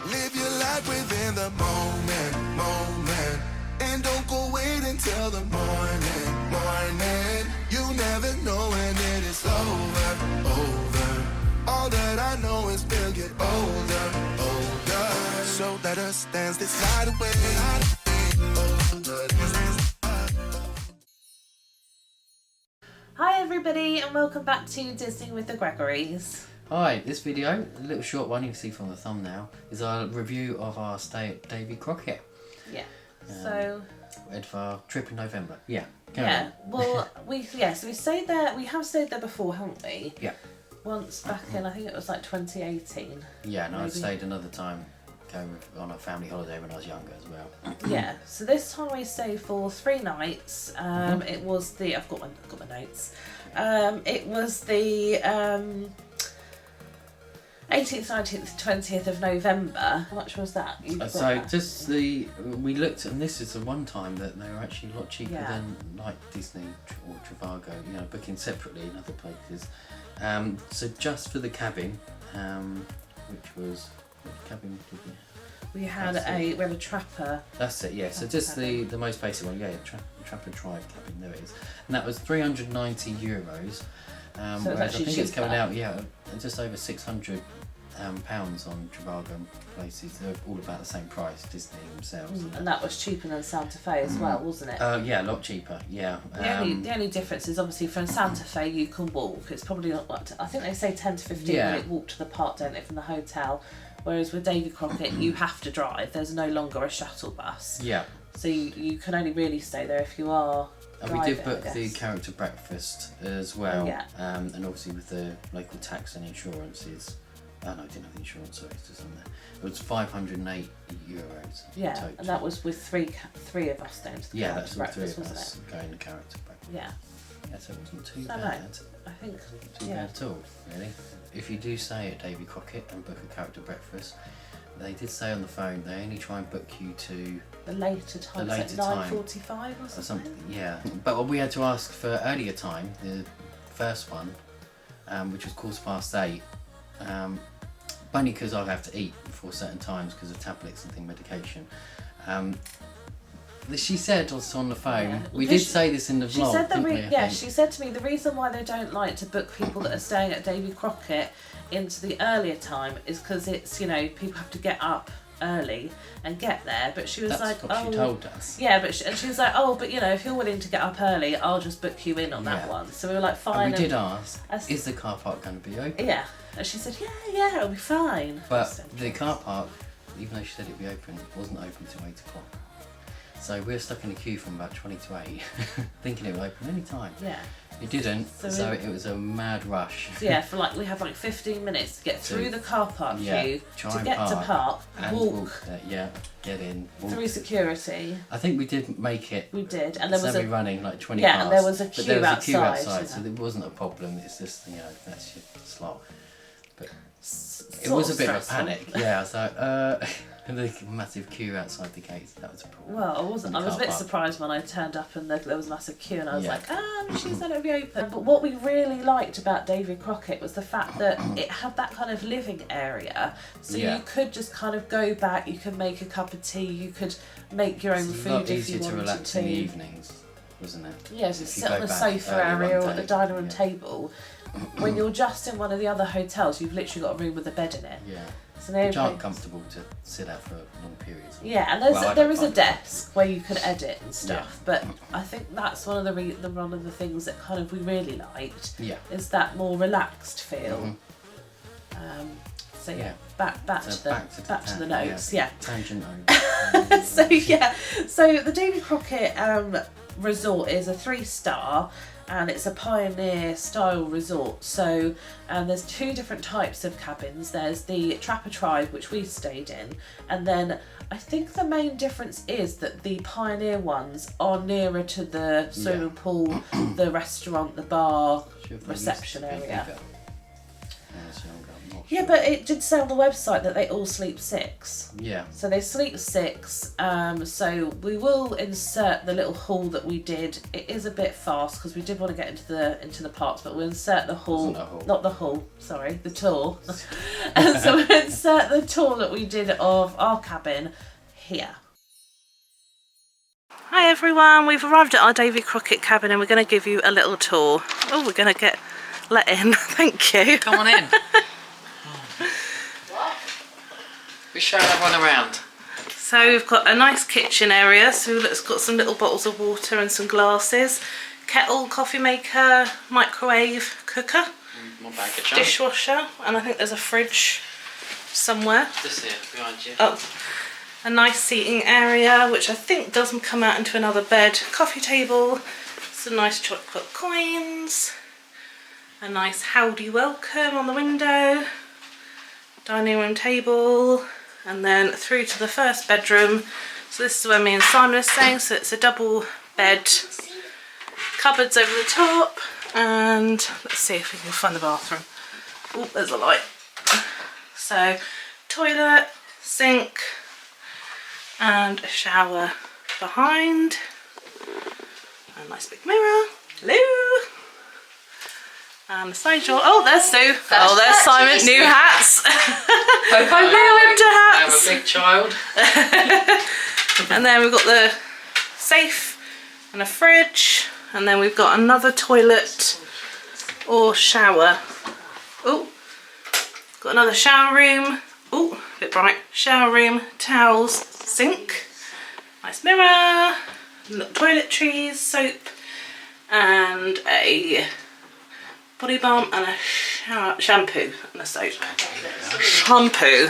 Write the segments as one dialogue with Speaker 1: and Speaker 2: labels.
Speaker 1: Live your life within the moment. And don't go wait until the morning. You never know when it is over. All that I know is we'll get older. So let us dance this night away.
Speaker 2: Hi everybody and welcome back to Disney with the Gregorys.
Speaker 3: Hi, this video, a little short one you can see from the thumbnail, is our review of our stay at Davey Crockett.
Speaker 2: Yeah. So
Speaker 3: For our trip in November. Yeah.
Speaker 2: Well, we stayed there. We have stayed there before, haven't we?
Speaker 3: Yeah.
Speaker 2: Once back in, I think it was like 2018.
Speaker 3: Yeah, and I
Speaker 2: maybe.
Speaker 3: stayed another time going on a family holiday when I was younger as well.
Speaker 2: Yeah. So this time we stayed for 3 nights. It was the I've got my notes. It was the 18th, 19th, 20th of November. How much was that?
Speaker 3: We looked, and this is the one time that they were actually a lot cheaper than like Disney or Trivago, booking separately in other places. So just for the cabin, which was, what cabin did we have?
Speaker 2: We had a trapper.
Speaker 3: That's it, yeah. So just the most basic one, Trapper Tribe cabin, there it is. And that was €390.
Speaker 2: So
Speaker 3: whereas I think
Speaker 2: cheaper.
Speaker 3: it's coming out, just over £600 on Trivago places. They're all about the same price, Disney themselves.
Speaker 2: And that was cheaper than Santa Fe as well, wasn't it?
Speaker 3: Yeah, a lot cheaper, yeah.
Speaker 2: The only difference is obviously from Santa Fe you can walk. It's probably not what I think they say 10 to 15 minute walk to the park, don't they, from the hotel. Whereas with Davy Crockett you have to drive. There's no longer a shuttle bus.
Speaker 3: Yeah.
Speaker 2: So you can only really stay there if you are
Speaker 3: And
Speaker 2: driving,
Speaker 3: we did book the character breakfast as well.
Speaker 2: Yeah.
Speaker 3: And obviously with the local tax and insurances. Oh no, I didn't have the insurance, sorry, it's just on there. It was €508.
Speaker 2: Yeah,
Speaker 3: total.
Speaker 2: and that was with three of us going to the character
Speaker 3: that's all three
Speaker 2: breakfast,
Speaker 3: of
Speaker 2: wasn't
Speaker 3: us going to character breakfast.
Speaker 2: it? Yeah.
Speaker 3: Yeah, so it wasn't too
Speaker 2: So no,
Speaker 3: bad.
Speaker 2: I think
Speaker 3: Not too bad at all, really. If you do stay at Davy Crockett and book a character breakfast, they did say on the phone they only try and book you to
Speaker 2: the later time,
Speaker 3: later
Speaker 2: like
Speaker 3: time.
Speaker 2: 9:45 or something.
Speaker 3: Yeah, but we had to ask for earlier time, the first one, which was 8:15. Only because I have to eat before certain times because of tablets and medication. She said also on the phone, we did say this in the vlog, didn't we?
Speaker 2: She said to me the reason why they don't like to book people that are staying at Davy Crockett into the earlier time is because it's, people have to get up early and get there. But she was
Speaker 3: That's what she told us.
Speaker 2: Yeah, but she was like, if you're willing to get up early, I'll just book you in on that one. So we were like, fine.
Speaker 3: And we did ask, is the car park going to be open?
Speaker 2: Yeah. And she said, yeah, it'll be fine.
Speaker 3: But the car park, even though she said it'd be open, it wasn't open till 8 o'clock. So we were stuck in a queue from about 20 to 8, thinking it would open any time.
Speaker 2: Yeah.
Speaker 3: It didn't, so it was a mad rush.
Speaker 2: So yeah, we have 15 minutes to get through the car park queue, to get to park, walk
Speaker 3: there, get in, walk
Speaker 2: through security.
Speaker 3: I think we did make it.
Speaker 2: We did, and there was
Speaker 3: running like 20
Speaker 2: cars.
Speaker 3: cars.
Speaker 2: And there was a queue
Speaker 3: but there was
Speaker 2: outside.
Speaker 3: A queue outside, so it wasn't a problem. It's just that's your slot. But it was a bit of a panic. Yeah, I was like, the massive queue outside the gates. That was a problem.
Speaker 2: Well, I wasn't. I was a bit surprised when I turned up and there was a massive queue, and I was like, she said it would be open. But what we really liked about Davy Crockett was the fact that it had that kind of living area, so you could just kind of go back. You could make a cup of tea. You could make your own food if you wanted to.
Speaker 3: It's a lot easier to relax in the evenings, wasn't it?
Speaker 2: Yeah, so sit on the sofa area or at the dining room table. When you're just in one of the other hotels, you've literally got a room with a bed in it.
Speaker 3: Yeah.
Speaker 2: So
Speaker 3: which aren't comfortable to sit at for long periods.
Speaker 2: Yeah, and there is a desk where you can edit and stuff. But I think that's one of the things that kind of we really liked.
Speaker 3: Yeah.
Speaker 2: Is that more relaxed feel. Back to the notes. Yeah.
Speaker 3: Tangent notes.
Speaker 2: So the Davy Crockett resort is a 3-star. And it's a pioneer style resort. So there's 2 different types of cabins. There's the Trapper Tribe, which we stayed in, and then I think the main difference is that the pioneer ones are nearer to the swimming pool, the restaurant, the bar, reception area.
Speaker 3: I'm not
Speaker 2: Yeah, but it did say on the website that they all sleep 6.
Speaker 3: Yeah.
Speaker 2: So they sleep 6. So we will insert the little haul that we did. It is a bit fast because we did want to get into the parks, but we'll insert the haul. Not the haul. Sorry, the tour. And so we'll insert the tour that we did of our cabin here. Hi everyone, we've arrived at our Davey Crockett cabin and we're going to give you a little tour. Oh, we're going to get let in. Thank you.
Speaker 3: Come on in. We're showing everyone around.
Speaker 2: So we've got a nice kitchen area. So it's got some little bottles of water and some glasses. Kettle, coffee maker, microwave, cooker,
Speaker 3: More bag of
Speaker 2: dishwasher, and I think there's a fridge somewhere.
Speaker 3: Just here, behind you.
Speaker 2: Oh, a nice seating area, which I think doesn't come out into another bed. Coffee table, some nice chocolate coins, a nice howdy welcome on the window, dining room table, and then through to the first bedroom. So this is where me and Simon are staying, so it's a double bed, cupboards over the top, and let's see if we can find the bathroom. Oh, there's a light. So toilet, sink, and a shower behind. A nice big mirror. Hello. And the side door. Oh, there's Sue. Oh, there's Simon. New hats. Winter
Speaker 3: I have
Speaker 2: hats.
Speaker 3: a big child.
Speaker 2: And then we've got the safe and a fridge. And then we've got another toilet or shower. Oh, got another shower room. Oh, a bit bright. Shower room, towels, sink, nice mirror, little toiletries, soap, and a body balm and a shampoo and a soap. Shampoo.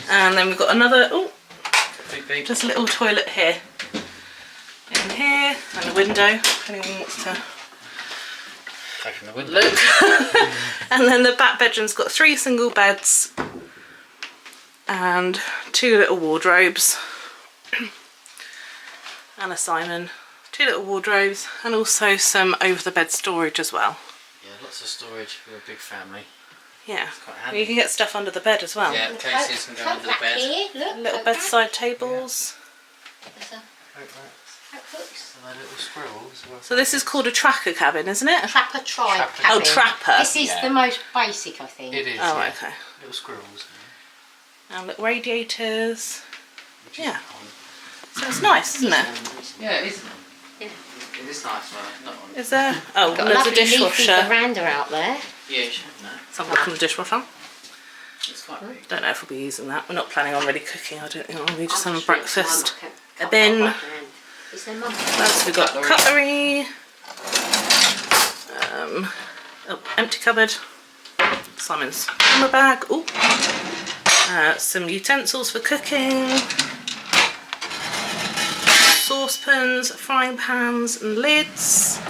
Speaker 2: And then we've got another, oh, just a little toilet here. In here, and a window, if anyone wants to
Speaker 3: Open the window.
Speaker 2: look. And then the back bedroom's got 3 single beds and 2 little wardrobes and a Simon, 2 little wardrobes, and also some over the bed storage as well.
Speaker 3: Yeah, lots of storage for a big family.
Speaker 2: Yeah,
Speaker 3: quite handy.
Speaker 2: you can get stuff under the bed as well.
Speaker 3: Yeah, cases can go under the bed.
Speaker 4: Here, look,
Speaker 2: Little bedside tables.
Speaker 4: There's a hooks.
Speaker 3: And little squirrels.
Speaker 2: So this is called a tracker cabin, isn't it?
Speaker 4: Trapper tribe
Speaker 3: Trapper.
Speaker 4: cabin.
Speaker 2: Oh, trapper.
Speaker 4: This is the most basic, I think.
Speaker 3: It is.
Speaker 2: Oh,
Speaker 3: yeah.
Speaker 2: okay.
Speaker 3: Little squirrels.
Speaker 2: And little radiators.
Speaker 3: Which is
Speaker 2: Yeah.
Speaker 3: fun.
Speaker 2: So it's nice, isn't it?
Speaker 3: Yeah, it is.
Speaker 4: Yeah.
Speaker 3: It is nice, not on.
Speaker 2: Is there? Oh,
Speaker 4: Got a
Speaker 2: there's a
Speaker 4: lovely leafy
Speaker 2: dishwasher.
Speaker 4: veranda out there.
Speaker 3: Yeah, you should know.
Speaker 2: Something from the dishwasher.
Speaker 3: It's quite big.
Speaker 2: Don't know if we'll be using that. We're not planning on really cooking. I don't think we'll be just
Speaker 4: I'm
Speaker 2: having
Speaker 4: sure it's
Speaker 2: breakfast.
Speaker 4: mum
Speaker 2: A
Speaker 4: cut
Speaker 2: bin.
Speaker 4: that by hand. Is there mum?
Speaker 2: First we've got cutlery. Oh, empty cupboard. Simon's camera bag. Ooh. Some utensils for cooking. Saucepans, frying pans and lids.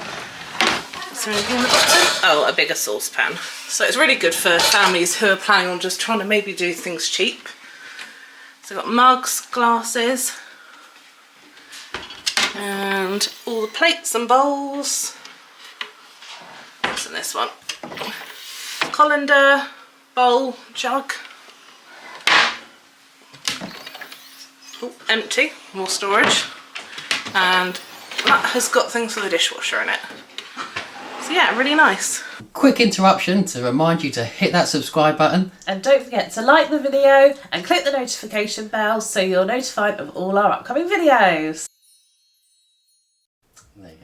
Speaker 2: Is there anything on the bottom? Oh, a bigger saucepan. So it's really good for families who are planning on just trying to maybe do things cheap. So we've got mugs, glasses, and all the plates and bowls. What's in this one? Colander, bowl, jug. Oh, empty, more storage. And that has got things for the dishwasher in it. So yeah, really nice.
Speaker 3: Quick interruption to remind you to hit that subscribe button.
Speaker 2: And don't forget to like the video and click the notification bell so you're notified of all our upcoming videos.
Speaker 3: There you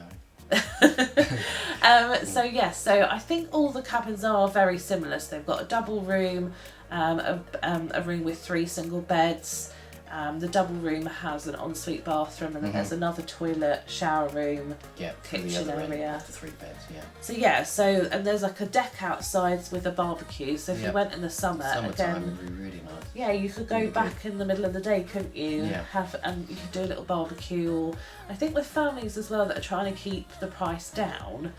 Speaker 3: go.
Speaker 2: So I think all the cabins are very similar. So they've got a double room, a room with 3 single beds. The double room has an ensuite bathroom, and then there's another toilet, shower room,
Speaker 3: Yeah,
Speaker 2: kitchen area.
Speaker 3: The 3 beds,
Speaker 2: So
Speaker 3: yeah.
Speaker 2: and there's like a deck outside with a barbecue. So if you went in the
Speaker 3: Summertime
Speaker 2: again,
Speaker 3: would be really nice.
Speaker 2: yeah, you could go back in the middle of the day, couldn't you?
Speaker 3: Yeah.
Speaker 2: And you could do a little barbecue. Or I think with families as well that are trying to keep the price down.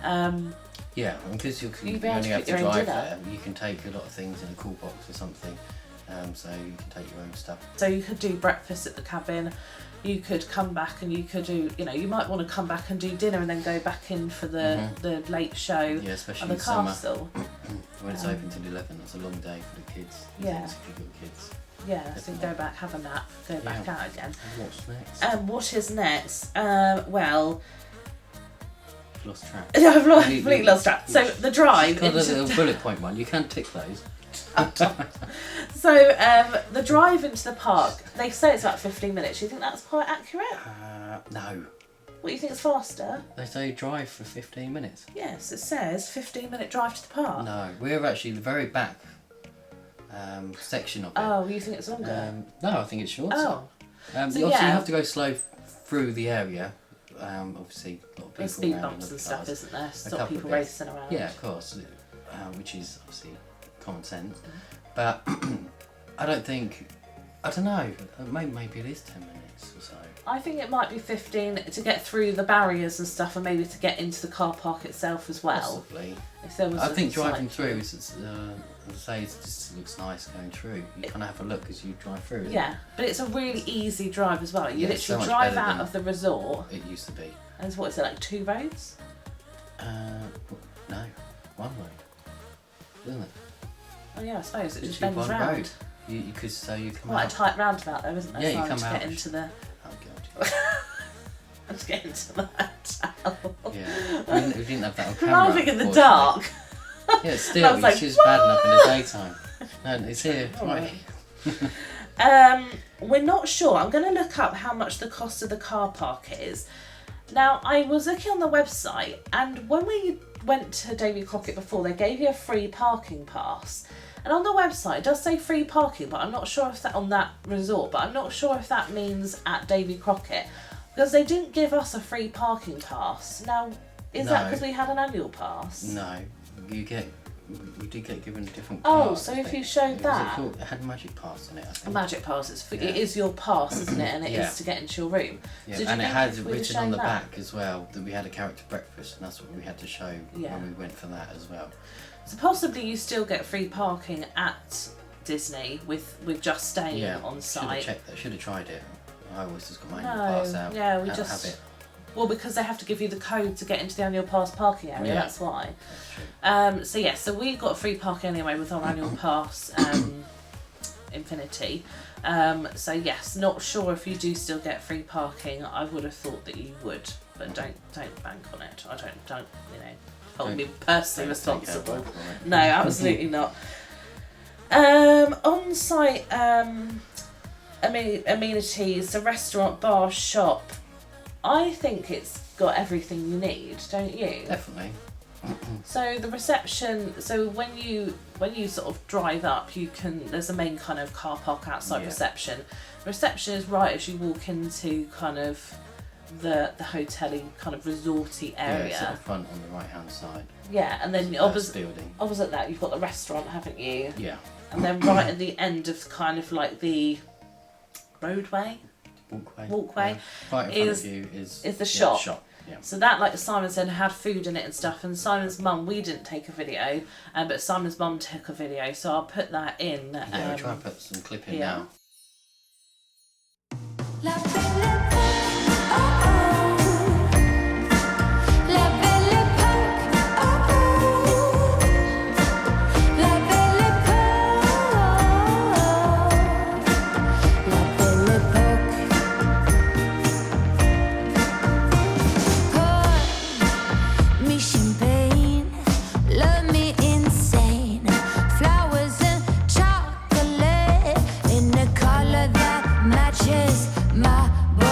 Speaker 3: Yeah, and because you
Speaker 2: You'd be able
Speaker 3: only
Speaker 2: to
Speaker 3: have
Speaker 2: cook
Speaker 3: to
Speaker 2: your own
Speaker 3: drive
Speaker 2: dinner.
Speaker 3: there, you can take a lot of things in a cool box or something. So you can take your own stuff.
Speaker 2: So you could do breakfast at the cabin. You could come back and you could do, you might want to come back and do dinner and then go back in for the late show
Speaker 3: Yeah, especially
Speaker 2: at the
Speaker 3: in summer.
Speaker 2: castle.
Speaker 3: When it's open till 11, that's a long day for the kids.
Speaker 2: Yeah.
Speaker 3: If you've got kids.
Speaker 2: Yeah, so go back, have a nap, go back out again.
Speaker 3: And what's next?
Speaker 2: What is next? Well,
Speaker 3: Lost track.
Speaker 2: I've completely lost track. So the drive.
Speaker 3: Got a little bullet point one. You can tick those.
Speaker 2: So the drive into the park, they say it's about 15 minutes. Do you think that's quite accurate?
Speaker 3: No.
Speaker 2: What, do you think it's faster?
Speaker 3: They say drive for 15 minutes.
Speaker 2: Yes, it says 15-minute drive to the park.
Speaker 3: No, we're actually the very back section of it.
Speaker 2: Oh, you think it's longer?
Speaker 3: No, I think it's shorter.
Speaker 2: Oh.
Speaker 3: Obviously, you have to go slow through the area. Obviously, a lot of people
Speaker 2: There's speed
Speaker 3: around
Speaker 2: bumps
Speaker 3: the
Speaker 2: and stuff,
Speaker 3: cars.
Speaker 2: isn't there?
Speaker 3: A
Speaker 2: Stop
Speaker 3: couple
Speaker 2: people
Speaker 3: of bits.
Speaker 2: racing around.
Speaker 3: Yeah, of course, which is obviously common sense. But I don't know, maybe it is 10 minutes or so.
Speaker 2: I think it might be 15 to get through the barriers and stuff, and maybe to get into the car park itself as well.
Speaker 3: Possibly.
Speaker 2: If there was
Speaker 3: I
Speaker 2: a
Speaker 3: think driving
Speaker 2: site-
Speaker 3: through is, as I say, it just looks nice going through. You kind of have a look as you drive through. Isn't
Speaker 2: Yeah, but it's a really easy drive as well. You
Speaker 3: Yeah, so
Speaker 2: literally
Speaker 3: much
Speaker 2: drive
Speaker 3: better
Speaker 2: out
Speaker 3: than-
Speaker 2: of the resort,
Speaker 3: it used to be.
Speaker 2: and it's, what is it, like 2 roads?
Speaker 3: No, one way, isn't it?
Speaker 2: Oh yeah, I suppose it just
Speaker 3: Literally
Speaker 2: bends
Speaker 3: one
Speaker 2: round.
Speaker 3: road. You could come
Speaker 2: Quite
Speaker 3: out.
Speaker 2: a tight roundabout though, isn't there?
Speaker 3: Yeah, you
Speaker 2: Simon,
Speaker 3: come
Speaker 2: to
Speaker 3: out.
Speaker 2: get into the.
Speaker 3: Oh god.
Speaker 2: Let's get into the hotel.
Speaker 3: Yeah, we didn't have that on
Speaker 2: I'm
Speaker 3: camera.
Speaker 2: laughing in the
Speaker 3: unfortunately.
Speaker 2: dark.
Speaker 3: Yeah,
Speaker 2: I
Speaker 3: still,
Speaker 2: was like,
Speaker 3: it's just bad enough in the daytime. No, it's here. It's
Speaker 2: Alright.
Speaker 3: right.
Speaker 2: We're not sure. I'm going to look up how much the cost of the car park is. Now, I was looking on the website, and when we went to Davy Crockett before, they gave you a free parking pass. And on the website, it does say free parking, but I'm not sure if that on that resort, but I'm not sure if that means at Davy Crockett, because they didn't give us a free parking pass. Now, is that
Speaker 3: No.
Speaker 2: because we had an annual pass?
Speaker 3: No, we did get given a different
Speaker 2: Oh,
Speaker 3: pass,
Speaker 2: so
Speaker 3: I
Speaker 2: if
Speaker 3: think.
Speaker 2: you showed
Speaker 3: Was
Speaker 2: that-
Speaker 3: it called? It had a magic pass on it, I
Speaker 2: A
Speaker 3: think.
Speaker 2: magic pass. It
Speaker 3: Yeah.
Speaker 2: is your pass, isn't it? And it is
Speaker 3: Yeah.
Speaker 2: to get into your room.
Speaker 3: Yeah,
Speaker 2: So do you
Speaker 3: and it
Speaker 2: think
Speaker 3: had
Speaker 2: if we'd have
Speaker 3: written on
Speaker 2: shown
Speaker 3: the
Speaker 2: that-
Speaker 3: back as well that we had a character breakfast, and that's what we had to show
Speaker 2: Yeah.
Speaker 3: when we went for that as well.
Speaker 2: So possibly you still get free parking at Disney with just staying
Speaker 3: Yeah,
Speaker 2: on
Speaker 3: should have
Speaker 2: site.
Speaker 3: checked that. Should have tried it. I always just got my
Speaker 2: No,
Speaker 3: annual pass out.
Speaker 2: yeah, we
Speaker 3: Have
Speaker 2: just-
Speaker 3: it.
Speaker 2: Well, because they have to give you the code to get into the annual pass parking area.
Speaker 3: Yeah.
Speaker 2: That's why.
Speaker 3: That's true.
Speaker 2: So yeah, so we got free parking anyway with our annual pass. Infinity. So yes, not sure if you do still get free parking. I would have thought that you would, but don't bank on it. I don't hold me personally
Speaker 3: Don't take our
Speaker 2: responsible.
Speaker 3: word for it.
Speaker 2: No, absolutely not. On-site amenities, the restaurant, bar, shop. I think it's got everything you need, don't you?
Speaker 3: Definitely.
Speaker 2: So the reception. So when you sort of drive up, there's a main kind of car park outside
Speaker 3: Yeah.
Speaker 2: reception. Reception is right as you walk into kind of the hotel-y kind of resorty
Speaker 3: Yeah,
Speaker 2: area.
Speaker 3: it's at the front on the right hand side.
Speaker 2: Yeah, and then
Speaker 3: First building.
Speaker 2: opposite that you've got the restaurant, haven't you?
Speaker 3: Yeah.
Speaker 2: And then right at the end of kind of like the roadway. Walkway
Speaker 3: Yeah. Right in front
Speaker 2: is-
Speaker 3: of you is
Speaker 2: the shop.
Speaker 3: Yeah.
Speaker 2: So that, like Simon said, had food in it and stuff. And Simon's mum, we didn't take a video, but Simon's mum took a video. So I'll put that in.
Speaker 3: Yeah, we'll try and put some clip in
Speaker 2: yeah.
Speaker 3: now.
Speaker 5: La belle époque, oh oh. La belle époque, oh oh. La belle époque, la belle époque. Pour me champagne, love me insane. Flowers and chocolate in a color that matches my body.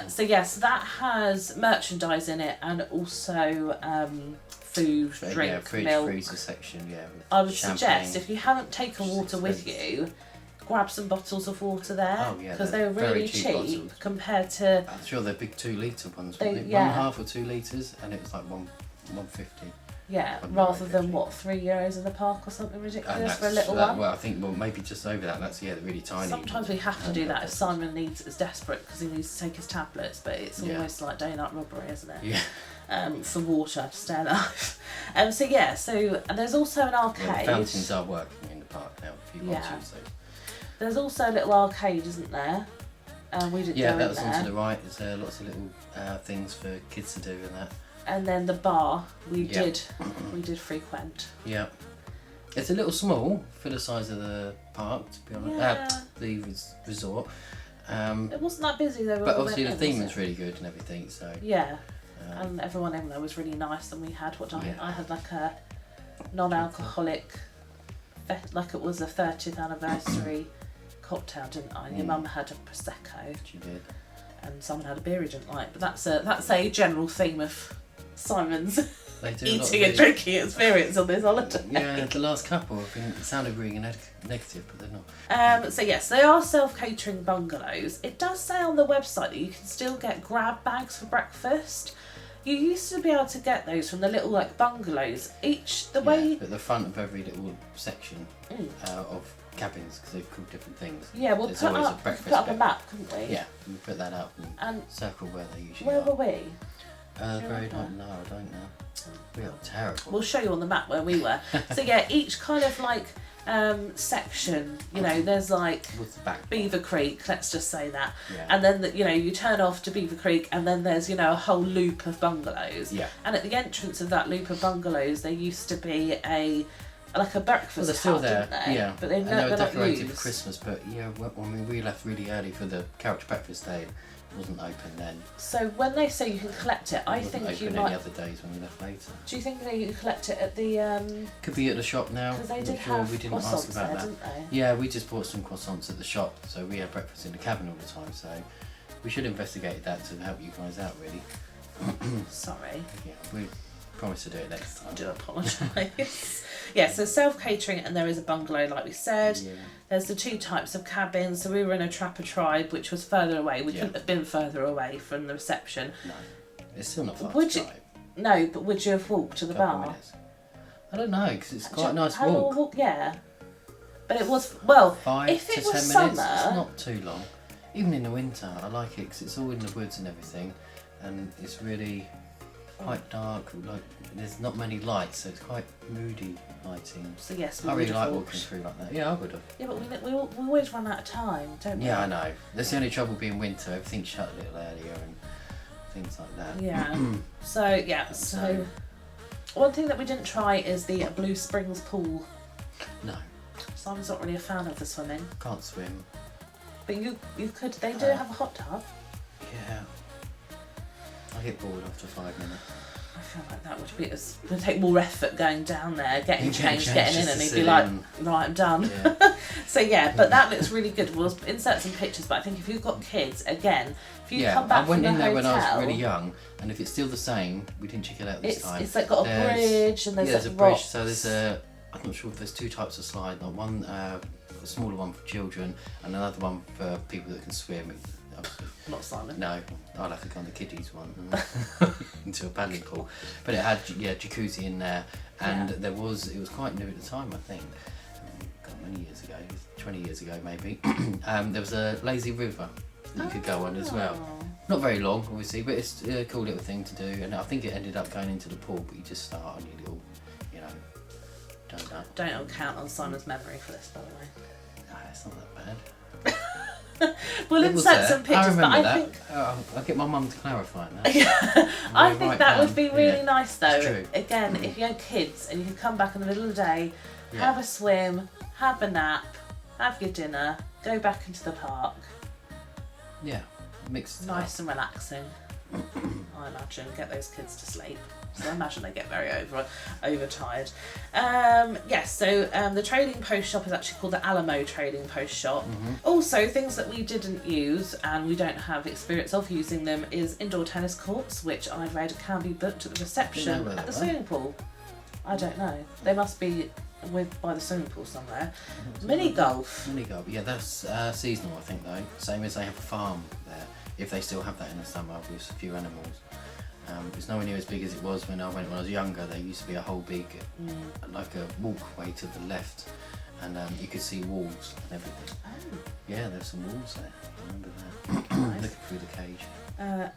Speaker 2: So yes, that has merchandise in it and also food, drink, milk.
Speaker 3: Freezer section, yeah. with
Speaker 2: I would
Speaker 3: champagne.
Speaker 2: suggest if you haven't taken water with you, grab some bottles of water there
Speaker 3: Oh, yeah,
Speaker 2: because
Speaker 3: they're
Speaker 2: they were really
Speaker 3: very cheap
Speaker 2: cheap
Speaker 3: bottles.
Speaker 2: compared to
Speaker 3: I'm sure they're big 2 litre ones,
Speaker 2: They-
Speaker 3: weren't they?
Speaker 2: yeah.
Speaker 3: 1.5 or 2 litres, and it was like 150.
Speaker 2: rather than
Speaker 3: €1.50.
Speaker 2: what €3 in the park or something
Speaker 3: And
Speaker 2: ridiculous for a
Speaker 3: that's-
Speaker 2: little
Speaker 3: that-
Speaker 2: one.
Speaker 3: Well, I think maybe just over that. That's the really tiny.
Speaker 2: Sometimes we have to do that if
Speaker 3: bottles.
Speaker 2: Simon is desperate because he needs to take his tablets, but it's
Speaker 3: Yeah.
Speaker 2: almost like day-night robbery, isn't it?
Speaker 3: Yeah.
Speaker 2: For water to stay alive. And there's also an arcade.
Speaker 3: Yeah, the fountains are working in the park now. If you want
Speaker 2: Yeah.
Speaker 3: to use those.
Speaker 2: There's also a little arcade, isn't there? We didn't
Speaker 3: Yeah,
Speaker 2: go
Speaker 3: that
Speaker 2: in
Speaker 3: was
Speaker 2: there.
Speaker 3: onto the right. There's lots of little things for kids to do and that.
Speaker 2: And then the bar we
Speaker 3: Yeah.
Speaker 2: did frequent.
Speaker 3: Yeah. It's a little small for the size of the park, to be honest.
Speaker 2: Yeah.
Speaker 3: The resort.
Speaker 2: It wasn't that busy though. when
Speaker 3: But
Speaker 2: we
Speaker 3: obviously the
Speaker 2: went in,
Speaker 3: theme
Speaker 2: was
Speaker 3: was
Speaker 2: it?
Speaker 3: really good and everything, so...
Speaker 2: Yeah,
Speaker 3: um,
Speaker 2: and everyone in there was really nice, and we had
Speaker 3: Yeah.
Speaker 2: I had like a non-alcoholic, like it was a 30th anniversary cocktail, didn't I? Your mum had a prosecco,
Speaker 3: she did.
Speaker 2: and someone had a beer he didn't like. But that's a general theme of Simon's
Speaker 3: They do a lot of
Speaker 2: eating and
Speaker 3: the-
Speaker 2: drinking experience on this holiday.
Speaker 3: Yeah, the last couple have been sounded really negative, but they're not.
Speaker 2: So yes, they are self-catering bungalows. It does say on the website that you can still get grab bags for breakfast. You used to be able to get those from the little like bungalows.
Speaker 3: Yeah, at the front of every little section of cabins, because they've called different things.
Speaker 2: Yeah, we'll
Speaker 3: There's
Speaker 2: put
Speaker 3: always
Speaker 2: up,
Speaker 3: a breakfast
Speaker 2: put up a
Speaker 3: bit.
Speaker 2: map, couldn't we?
Speaker 3: Yeah, we put that up and
Speaker 2: And
Speaker 3: circle where they usually
Speaker 2: where
Speaker 3: are.
Speaker 2: were we?
Speaker 3: Very don't know, I don't know. We are terrible.
Speaker 2: We'll show you on the map where we were. So yeah, each kind of like section, there's like
Speaker 3: What's the back?
Speaker 2: Beaver Creek, let's just say that.
Speaker 3: Yeah.
Speaker 2: And then, you turn off to Beaver Creek and then there's, a whole loop of bungalows.
Speaker 3: Yeah.
Speaker 2: And at the entrance of that loop of bungalows, there used to be a breakfast
Speaker 3: Well, they're still
Speaker 2: hut,
Speaker 3: there,
Speaker 2: didn't they?
Speaker 3: yeah.
Speaker 2: But they're
Speaker 3: and
Speaker 2: not,
Speaker 3: they were
Speaker 2: they're not
Speaker 3: decorated
Speaker 2: used.
Speaker 3: for Christmas, but yeah, we left really early for the character breakfast day. It wasn't open then.
Speaker 2: So when they say you can collect it, I
Speaker 3: It wasn't
Speaker 2: think you
Speaker 3: open any
Speaker 2: might...
Speaker 3: other days when we left later.
Speaker 2: Do you think that you can collect it at the...
Speaker 3: Could be at the shop now.
Speaker 2: Because they
Speaker 3: I'm
Speaker 2: did
Speaker 3: sure
Speaker 2: have
Speaker 3: we didn't ask
Speaker 2: croissants
Speaker 3: about
Speaker 2: there,
Speaker 3: that.
Speaker 2: didn't they?
Speaker 3: Yeah, we just bought some croissants at the shop, so we had breakfast in the cabin all the time. So we should investigate that to help you guys out, really.
Speaker 2: Sorry.
Speaker 3: Yeah, we promise to do it next time.
Speaker 2: I do apologise. Yeah, so self-catering, and there is a bungalow, like we said.
Speaker 3: Yeah.
Speaker 2: There's the 2 types of cabins. So we were in a Trapper Tribe, which was further away. We
Speaker 3: Yeah.
Speaker 2: couldn't have been further away from the reception.
Speaker 3: No, it's still not far
Speaker 2: Would
Speaker 3: to
Speaker 2: you-
Speaker 3: drive.
Speaker 2: No, but would you have walked to the
Speaker 3: Couple
Speaker 2: bar?
Speaker 3: minutes. I don't know, because it's quite a nice
Speaker 2: How long
Speaker 3: walk.
Speaker 2: a walk? Yeah. But it was, well,
Speaker 3: 5
Speaker 2: if
Speaker 3: to
Speaker 2: it
Speaker 3: 10
Speaker 2: was
Speaker 3: minutes.
Speaker 2: summer...
Speaker 3: It's not too long. Even in the winter, I like it because it's all in the woods and everything, and it's really quite dark. Like there's not many lights, so it's quite moody lighting.
Speaker 2: So yes, we
Speaker 3: I
Speaker 2: would
Speaker 3: really
Speaker 2: have
Speaker 3: like
Speaker 2: walked.
Speaker 3: walking through like that. Yeah, I would have.
Speaker 2: Yeah, but we always run out of time, don't we?
Speaker 3: Yeah, I know. That's the only trouble being winter. Everything's shut a little earlier and things like that.
Speaker 2: Yeah. So one thing that we didn't try is the Blue Springs pool.
Speaker 3: No,
Speaker 2: Simon's not really a fan of the swimming,
Speaker 3: can't swim.
Speaker 2: but you could. They do have a hot tub.
Speaker 3: Yeah. I get bored after 5 minutes.
Speaker 2: I feel like that would take more effort going down there, getting
Speaker 3: Getting
Speaker 2: changed,
Speaker 3: changed
Speaker 2: getting in,
Speaker 3: just
Speaker 2: and
Speaker 3: to
Speaker 2: he'd be
Speaker 3: sit
Speaker 2: like,
Speaker 3: in.
Speaker 2: right, I'm done.
Speaker 3: Yeah.
Speaker 2: So yeah, but that looks really good. We'll insert some pictures, but I think if you've got kids, again, if you
Speaker 3: Yeah,
Speaker 2: come back
Speaker 3: I went
Speaker 2: from
Speaker 3: in
Speaker 2: the
Speaker 3: there when I
Speaker 2: hotel,
Speaker 3: was really young, and if it's still the same, we didn't check it out this time.
Speaker 2: it's like got a
Speaker 3: There's-
Speaker 2: bridge and there's
Speaker 3: yeah, there's
Speaker 2: like
Speaker 3: a bridge.
Speaker 2: rocks.
Speaker 3: So there's I'm not sure if there's 2 types of slide. Like one, a smaller one for children, and another one for people that can swim.
Speaker 2: Not Simon.
Speaker 3: No, I'll have to go on the kiddies one into a paddling pool. But it had jacuzzi in there, and
Speaker 2: Yeah.
Speaker 3: it was quite new at the time, I think. God, many years ago, 20 years ago maybe. There was a lazy river that you could go on as well.
Speaker 2: Oh.
Speaker 3: Not very long, obviously, but it's a cool little thing to do. And I think it ended up going into the pool, but you just start on your little, donut.
Speaker 2: Don't count on Simon's memory for this, by the way.
Speaker 3: No, it's not that bad.
Speaker 2: We'll
Speaker 3: It was
Speaker 2: insert
Speaker 3: there.
Speaker 2: some pictures, but
Speaker 3: I
Speaker 2: I
Speaker 3: remember
Speaker 2: think
Speaker 3: that. I'll get my mum to clarify that.
Speaker 2: I
Speaker 3: We'll
Speaker 2: think
Speaker 3: write
Speaker 2: that would
Speaker 3: down.
Speaker 2: be really
Speaker 3: Yeah.
Speaker 2: nice though.
Speaker 3: It's true.
Speaker 2: Again, if you had kids and you could come back in the middle of the day,
Speaker 3: Yeah.
Speaker 2: have a swim, have a nap, have your dinner, go back into the park.
Speaker 3: Yeah, mixed.
Speaker 2: Nice and relaxing. I imagine. Get those kids to sleep. So I imagine they get very overtired. Yes, so the trading post shop is actually called the Alamo Trading Post Shop. Also, things that we didn't use and we don't have experience of using them is indoor tennis courts, which I've read can be booked at the reception at the swimming pool. I don't know. They must be by the swimming pool somewhere. Mini golf.
Speaker 3: Mini golf, yeah, that's seasonal, I think, though. Same as they have a farm there, if they still have that in the summer with a few animals. It's nowhere near as big as it was when I went when I was younger. There used to be a whole big, like a walkway to the left, and you could see walls and everything.
Speaker 2: Oh.
Speaker 3: Yeah, there's some walls there. I remember that. Looking through the cage.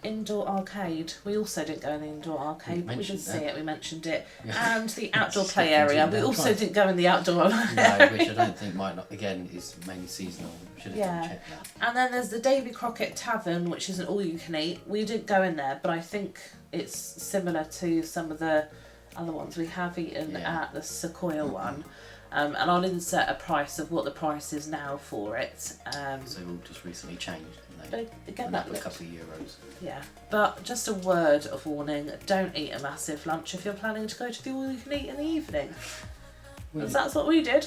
Speaker 2: Indoor arcade. We also didn't go in the indoor arcade, but we did see it, we mentioned it.
Speaker 3: Yeah.
Speaker 2: And the outdoor play area. We also didn't go in the outdoor
Speaker 3: No,
Speaker 2: area.
Speaker 3: which I don't think might not, again, is mainly seasonal. Should have checked that.
Speaker 2: And then there's the Davy Crockett Tavern, which is an all-you-can-eat. We didn't go in there, but I think it's similar to some of the other ones we have eaten at the Sequoia one. And I'll insert a price of what the price is now for it.
Speaker 3: So they've all just recently changed, haven't they?
Speaker 2: But again,
Speaker 3: Went up
Speaker 2: that
Speaker 3: a couple of euros.
Speaker 2: Yeah, but just a word of warning, don't eat a massive lunch if you're planning to go to the all-you-can-eat in the evening. Because that's what we did.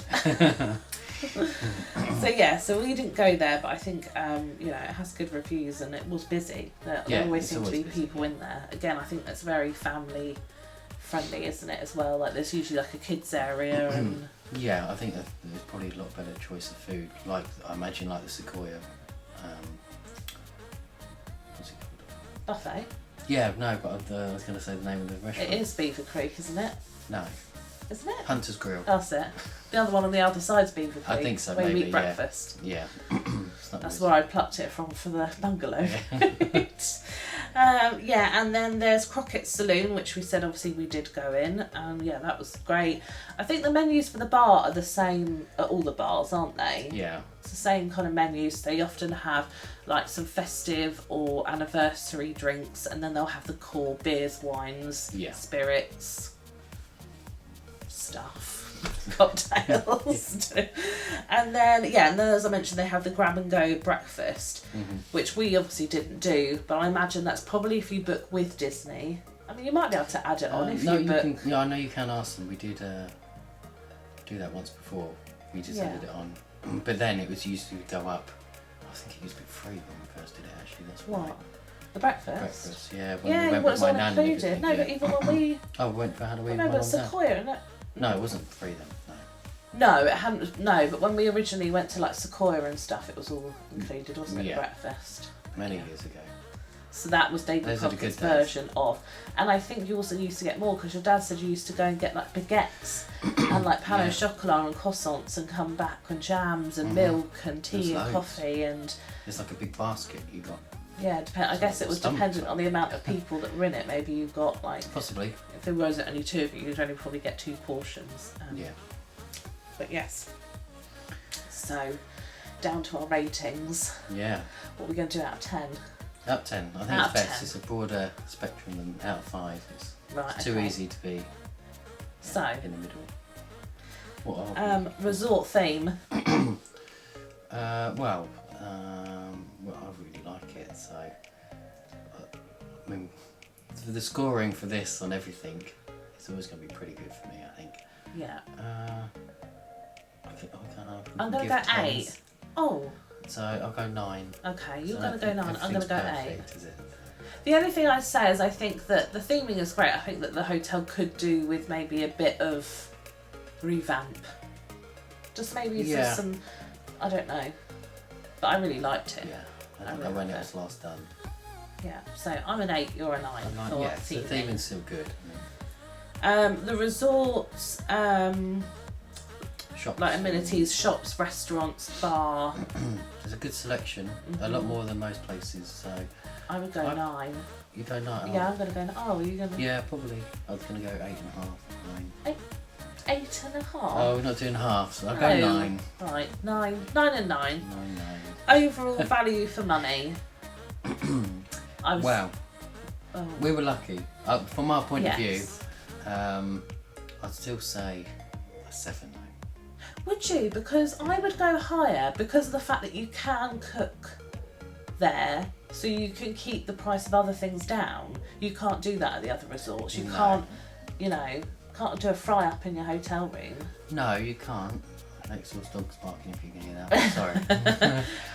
Speaker 2: So we didn't go there, but I think it has good reviews and it was busy. There always seem to be people in there. Again, I think that's very family friendly, isn't it, as well? Like there's usually like a kids area and
Speaker 3: yeah, I think that there's probably a lot better choice of food. Like I imagine, like the Sequoia. What's it called?
Speaker 2: buffet.
Speaker 3: Yeah, no, but I was going to say the name of the restaurant.
Speaker 2: It is Beaver Creek, isn't it?
Speaker 3: No,
Speaker 2: Isn't it?
Speaker 3: Hunter's Grill.
Speaker 2: That's it. The other one on the other side's Beaver Creek.
Speaker 3: I think so,
Speaker 2: where
Speaker 3: maybe,
Speaker 2: we eat breakfast.
Speaker 3: Yeah. It's not
Speaker 2: That's
Speaker 3: really-
Speaker 2: where I plucked it from for the bungalow. And then there's Crockett's Saloon, which we said obviously we did go in, and yeah, that was great. I think the menus for the bar are the same at all the bars, aren't they?
Speaker 3: Yeah.
Speaker 2: It's the same kind of menus. They often have like some festive or anniversary drinks, and then they'll have the core beers, wines, spirits, stuff. Cocktails. and then as I mentioned, they have the grab and go breakfast, which we obviously didn't do, but I imagine that's probably if you book with Disney. I mean, you might be able to add it on if you book.
Speaker 3: Can, I know you can ask them. We did do that once before. We just added it on, but then it was used to go up. I think it used to be free when we first did it. Actually, that's why.
Speaker 2: What? The breakfast?
Speaker 3: Breakfast, yeah. When we
Speaker 2: Yeah,
Speaker 3: went
Speaker 2: it
Speaker 3: with
Speaker 2: was
Speaker 3: my
Speaker 2: all
Speaker 3: nan and
Speaker 2: included.
Speaker 3: everything,
Speaker 2: No, but even when we
Speaker 3: we went for Halloween.
Speaker 2: remember Sequoia, no?
Speaker 3: No, it wasn't free then. No.
Speaker 2: No, it hadn't. No, but when we originally went to like Sequoia and stuff, it was all included, wasn't it?
Speaker 3: Yeah.
Speaker 2: Breakfast.
Speaker 3: Many years ago.
Speaker 2: So that was Davey
Speaker 3: Those are the
Speaker 2: Crockett's
Speaker 3: good days.
Speaker 2: version of. And I think you also used to get more because your dad said you used to go and get like baguettes and like pain au chocolat and croissants and come back and jams and milk and tea
Speaker 3: There's
Speaker 2: and
Speaker 3: loads.
Speaker 2: coffee and
Speaker 3: It's like a big basket you got.
Speaker 2: yeah, I guess it was
Speaker 3: Stomach
Speaker 2: dependent
Speaker 3: full.
Speaker 2: on the amount of people that were in it. Maybe you got like
Speaker 3: Possibly.
Speaker 2: if there wasn't only two of you, you'd only probably get 2 portions.
Speaker 3: Yeah.
Speaker 2: But yes. So down to our ratings.
Speaker 3: Yeah.
Speaker 2: What are we going to do out of 10?
Speaker 3: Out of 10. I think
Speaker 2: Out
Speaker 3: it's
Speaker 2: of
Speaker 3: best.
Speaker 2: 10.
Speaker 3: It's a broader spectrum than out of 5.
Speaker 2: Right.
Speaker 3: It's too
Speaker 2: okay.
Speaker 3: easy to be
Speaker 2: So
Speaker 3: in the middle. What are we?
Speaker 2: resort theme.
Speaker 3: Well, I really like it. So, I mean, for the scoring for this on everything, it's always going to be pretty good for me, I think.
Speaker 2: Yeah.
Speaker 3: I'm
Speaker 2: going to go 8. Oh.
Speaker 3: So I'll go 9.
Speaker 2: Okay, you're
Speaker 3: So
Speaker 2: going to go 9. I'm going to go 8.
Speaker 3: perfect, is it?
Speaker 2: The only thing I'd say is I think that the theming is great. I think that the hotel could do with maybe a bit of revamp. Just maybe
Speaker 3: Yeah.
Speaker 2: some, I don't know. But I really liked it.
Speaker 3: Yeah. I
Speaker 2: I
Speaker 3: don't know
Speaker 2: really
Speaker 3: when it
Speaker 2: like
Speaker 3: was last done.
Speaker 2: Yeah. So I'm an 8, you're a 9. for
Speaker 3: Yeah, so the
Speaker 2: theming.
Speaker 3: theming's still good.
Speaker 2: The resorts,
Speaker 3: Shops.
Speaker 2: like amenities, shops, restaurants, bar.
Speaker 3: There's a good selection. A lot more than most places. So
Speaker 2: I would go 9.
Speaker 3: you go 9.
Speaker 2: Yeah, I'm going to go 9. Oh, are you going to?
Speaker 3: Yeah, probably. I was going to go 8.5. 9.
Speaker 2: 8.5.
Speaker 3: Oh, we're not doing half, so I'll go
Speaker 2: No.
Speaker 3: 9.
Speaker 2: Right, 9 and 9.
Speaker 3: 9.
Speaker 2: Overall value for money. I was,
Speaker 3: Wow,
Speaker 2: oh,
Speaker 3: we were lucky. From our point of view,
Speaker 2: yes.
Speaker 3: I'd still say a 7.
Speaker 2: Would you? Because I would go higher because of the fact that you can cook there, so you can keep the price of other things down. You can't do that at the other resorts. You
Speaker 3: No.
Speaker 2: can't, you know, can't do a fry up in your hotel room.
Speaker 3: No, you can't. Exhaust dog's barking if you can hear that. Sorry.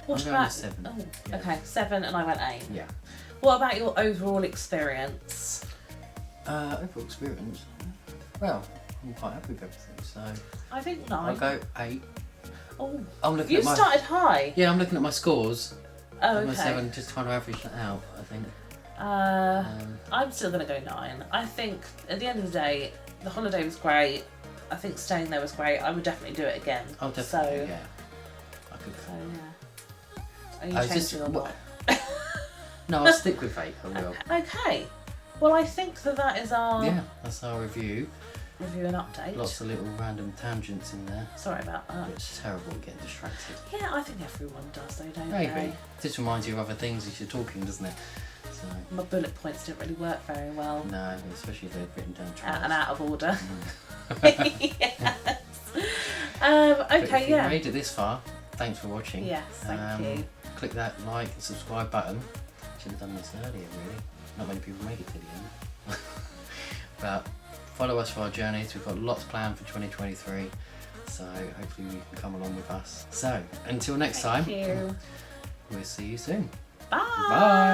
Speaker 2: What
Speaker 3: I'm going
Speaker 2: about
Speaker 3: with 7.
Speaker 2: Oh,
Speaker 3: Yeah.
Speaker 2: okay, 7, and I went 8.
Speaker 3: Yeah.
Speaker 2: What about your overall experience?
Speaker 3: Overall experience. Well, I'm quite happy with everything, so
Speaker 2: I think
Speaker 3: I'll
Speaker 2: 9.
Speaker 3: go 8.
Speaker 2: Oh,
Speaker 3: I'm looking
Speaker 2: you
Speaker 3: at my
Speaker 2: started high.
Speaker 3: Yeah, I'm looking at my scores.
Speaker 2: Oh,
Speaker 3: I'm a
Speaker 2: okay.
Speaker 3: 7, just trying to average that out, I think.
Speaker 2: I'm still going to go 9. I think at the end of the day, the holiday was great. I think staying there was great. I would definitely do it again.
Speaker 3: Oh, definitely,
Speaker 2: So,
Speaker 3: yeah. I could.
Speaker 2: so yeah. Are you
Speaker 3: I was
Speaker 2: changing
Speaker 3: just-
Speaker 2: or not?
Speaker 3: No, I'll stick with 8, I will.
Speaker 2: Okay. Well, I think that is our
Speaker 3: Yeah, that's our review.
Speaker 2: review and update.
Speaker 3: Lots of little random tangents in there.
Speaker 2: Sorry about that.
Speaker 3: It's terrible getting distracted.
Speaker 2: Yeah, I think everyone does though, don't
Speaker 3: Maybe.
Speaker 2: they?
Speaker 3: Just reminds you of other things as you're talking, doesn't it? So,
Speaker 2: My bullet points didn't really work very well.
Speaker 3: no, especially if they've written down
Speaker 2: And
Speaker 3: trials.
Speaker 2: out of order.
Speaker 3: Mm.
Speaker 2: Yes.
Speaker 3: But
Speaker 2: Okay,
Speaker 3: if you
Speaker 2: yeah.
Speaker 3: made it this far, thanks for watching.
Speaker 2: Yes, thank you.
Speaker 3: Click that like and subscribe button. Should have done this earlier, really. Not many people make it to the end. But follow us for our journeys. We've got lots planned for 2023. So hopefully you can come along with us. So until next
Speaker 2: Thank
Speaker 3: time,
Speaker 2: you.
Speaker 3: we'll see you soon.
Speaker 2: Bye.
Speaker 3: Bye.